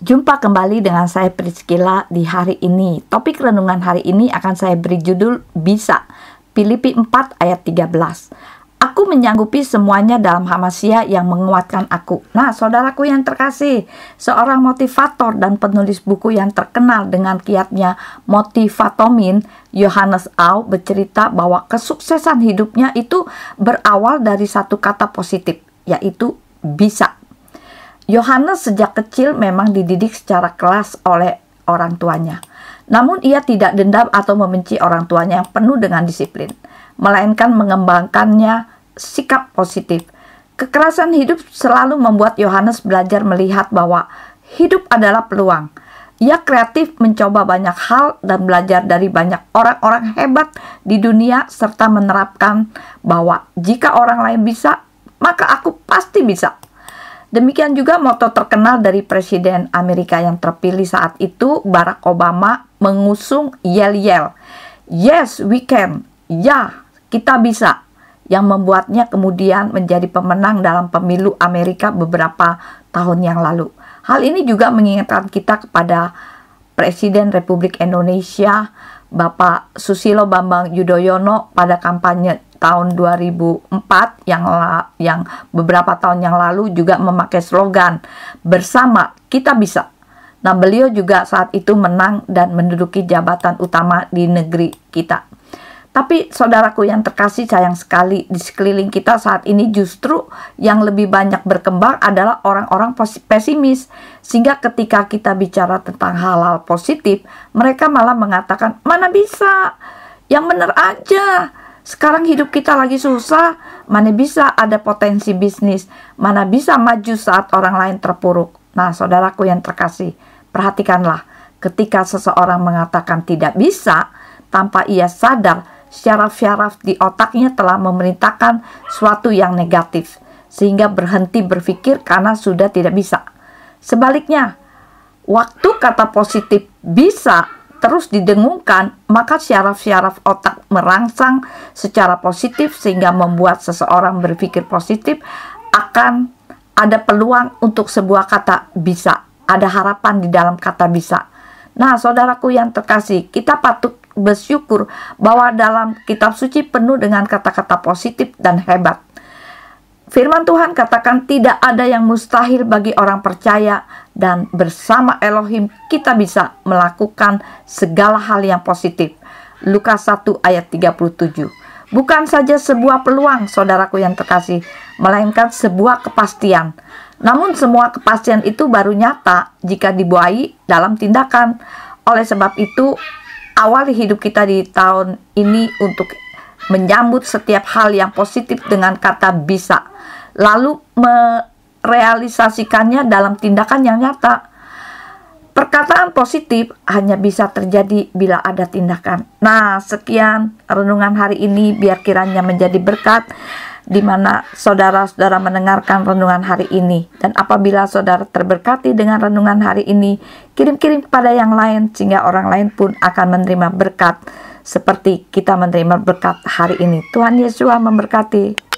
Jumpa kembali dengan saya Priscilla di hari ini. Topik renungan hari ini akan saya beri judul Bisa. Filipi 4 ayat 13. Aku menyanggupi semuanya dalam Hamasiah yang menguatkan aku. Nah, saudaraku yang terkasih, seorang motivator dan penulis buku yang terkenal dengan kiatnya Motivatomin, Johannes Au, bercerita bahwa kesuksesan hidupnya itu berawal dari satu kata positif, yaitu bisa. Yohanes sejak kecil memang dididik secara keras oleh orang tuanya. Namun ia tidak dendam atau membenci orang tuanya yang penuh dengan disiplin, melainkan mengembangkannya sikap positif. Kekerasan hidup selalu membuat Yohanes belajar melihat bahwa hidup adalah peluang. Ia kreatif mencoba banyak hal dan belajar dari banyak orang-orang hebat di dunia serta menerapkan bahwa jika orang lain bisa, maka aku pasti bisa. Demikian juga moto terkenal dari Presiden Amerika yang terpilih saat itu, Barack Obama, mengusung yel-yel. Yes, we can. Ya, kita bisa. Yang membuatnya kemudian menjadi pemenang dalam pemilu Amerika beberapa tahun yang lalu. Hal ini juga mengingatkan kita kepada Presiden Republik Indonesia, Bapak Susilo Bambang Yudhoyono pada kampanye tahun 2004 yang beberapa tahun yang lalu juga memakai slogan bersama kita bisa. Nah, beliau juga saat itu menang dan menduduki jabatan utama di negeri kita. Tapi saudaraku yang terkasih, sayang sekali di sekeliling kita saat ini justru yang lebih banyak berkembang adalah orang-orang pesimis. Sehingga ketika kita bicara tentang hal-hal positif, mereka malah mengatakan, mana bisa, yang benar aja. Sekarang hidup kita lagi susah, mana bisa ada potensi bisnis, mana bisa maju saat orang lain terpuruk. Nah, saudaraku yang terkasih, perhatikanlah, ketika seseorang mengatakan tidak bisa, tanpa ia sadar, secara syaraf di otaknya telah memerintahkan suatu yang negatif, sehingga berhenti berpikir karena sudah tidak bisa. Sebaliknya, waktu kata positif bisa terus didengungkan, maka syaraf-syaraf otak merangsang secara positif sehingga membuat seseorang berpikir positif akan ada peluang untuk sebuah kata bisa. Ada harapan di dalam kata bisa. Nah, saudaraku yang terkasih, kita patut bersyukur bahwa dalam kitab suci penuh dengan kata-kata positif dan hebat. Firman Tuhan katakan tidak ada yang mustahil bagi orang percaya dan bersama Elohim kita bisa melakukan segala hal yang positif. Lukas 1 ayat 37. Bukan saja sebuah peluang, saudaraku yang terkasih, melainkan sebuah kepastian. Namun semua kepastian itu baru nyata jika dibuai dalam tindakan. Oleh sebab itu, awali hidup kita di tahun ini untuk menyambut setiap hal yang positif dengan kata bisa, lalu merealisasikannya dalam tindakan yang nyata. Perkataan positif hanya bisa terjadi bila ada tindakan. Nah, sekian renungan hari ini, biar kiranya menjadi berkat di mana saudara-saudara mendengarkan renungan hari ini. Dan apabila saudara terberkati dengan renungan hari ini, kirim-kirim kepada yang lain sehingga orang lain pun akan menerima berkat seperti kita menerima berkat hari ini. Tuhan Yesus memberkati.